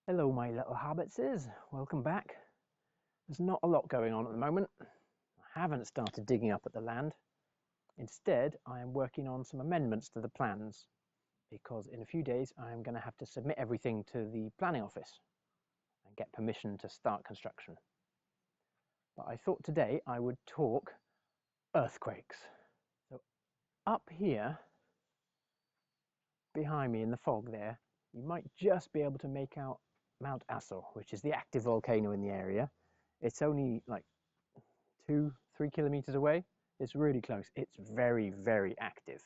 Hello my little hobbitses, welcome back. There's not a lot going on at the moment. I haven't started digging up at the land. Instead, I am working on some amendments to the plans because in a few days I am going to have to submit everything to the planning office and get permission to start construction. But I thought today I would talk earthquakes. So up here, behind me in the fog there, you might just be able to make out Mount Assel, which is the active volcano in the area. It's only like 2-3 kilometers away. It's really close. It's very, very active.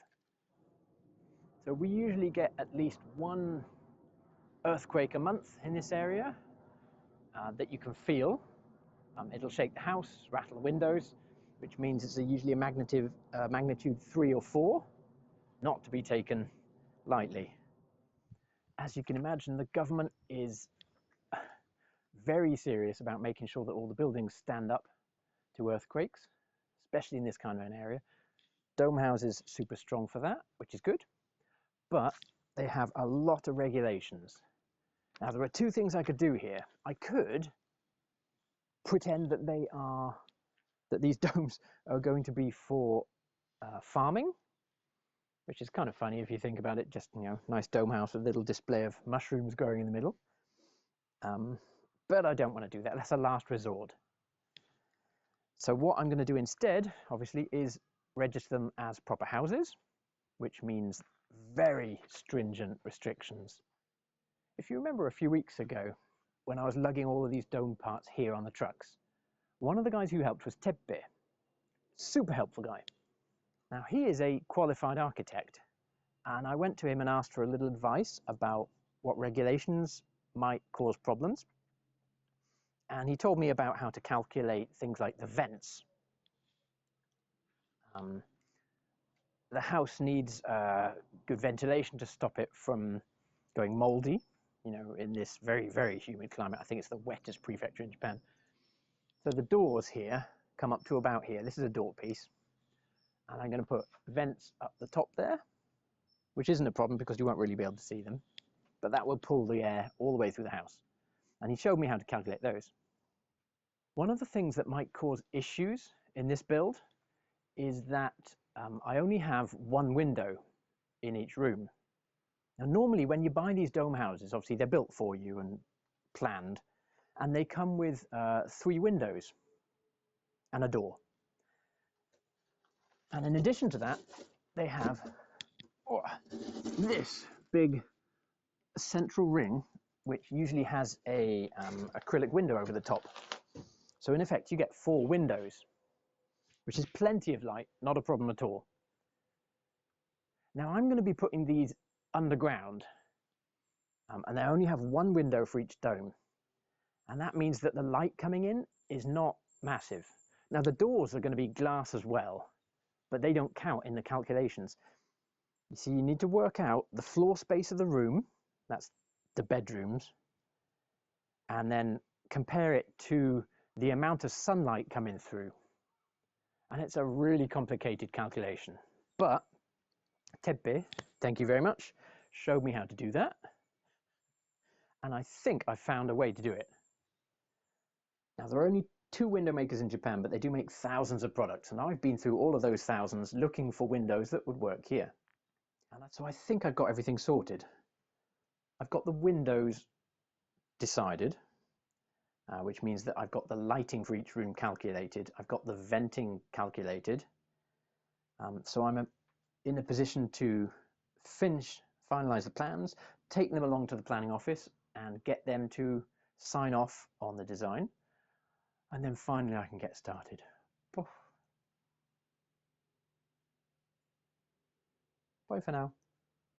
So we usually get at least one earthquake a month in this area that you can feel. It'll shake the house, rattle the windows, which means it's usually a magnitude 3 or 4, not to be taken lightly. As you can imagine, the government is very serious about making sure that all the buildings stand up to earthquakes, especially in this kind of an area. Dome house is super strong for that, which is good, but they have a lot of regulations. Now, there are two things I could do here. I could pretend that these domes are going to be for farming, which is kind of funny if you think about it. Just, nice dome house with a little display of mushrooms growing in the middle. But I don't want to do that. That's a last resort. So what I'm going to do instead, obviously, is register them as proper houses, which means very stringent restrictions. If you remember a few weeks ago, when I was lugging all of these dome parts here on the trucks, one of the guys who helped was Tebbe. Super helpful guy. Now, he is a qualified architect, and I went to him and asked for a little advice about what regulations might cause problems. And he told me about how to calculate things like the vents. The house needs good ventilation to stop it from going moldy, in this very, very humid climate. I think it's the wettest prefecture in Japan. So the doors here come up to about here. This is a door piece. And I'm going to put vents up the top there, which isn't a problem because you won't really be able to see them. But that will pull the air all the way through the house. And he showed me how to calculate those. One of the things that might cause issues in this build is that I only have one window in each room. Now, normally when you buy these dome houses, obviously they're built for you and planned, and they come with 3 windows and a door. And in addition to that, they have this big central ring, which usually has a acrylic window over the top. So in effect, you get 4 windows, which is plenty of light, not a problem at all. Now I'm going to be putting these underground, and I only have one window for each dome. And that means that the light coming in is not massive. Now the doors are going to be glass as well, but they don't count in the calculations. You see, you need to work out the floor space of the room, that's the bedrooms, and then compare it to the amount of sunlight coming through. And it's a really complicated calculation. But Tebbe, thank you very much, showed me how to do that. And I think I found a way to do it. Now, there are only 2 window makers in Japan, but they do make thousands of products. And I've been through all of those thousands looking for windows that would work here. And so I think I've got everything sorted. I've got the windows decided, which means that I've got the lighting for each room calculated. I've got the venting calculated. So I'm in a position to finalize the plans, take them along to the planning office and get them to sign off on the design. And then finally I can get started. Bye for now.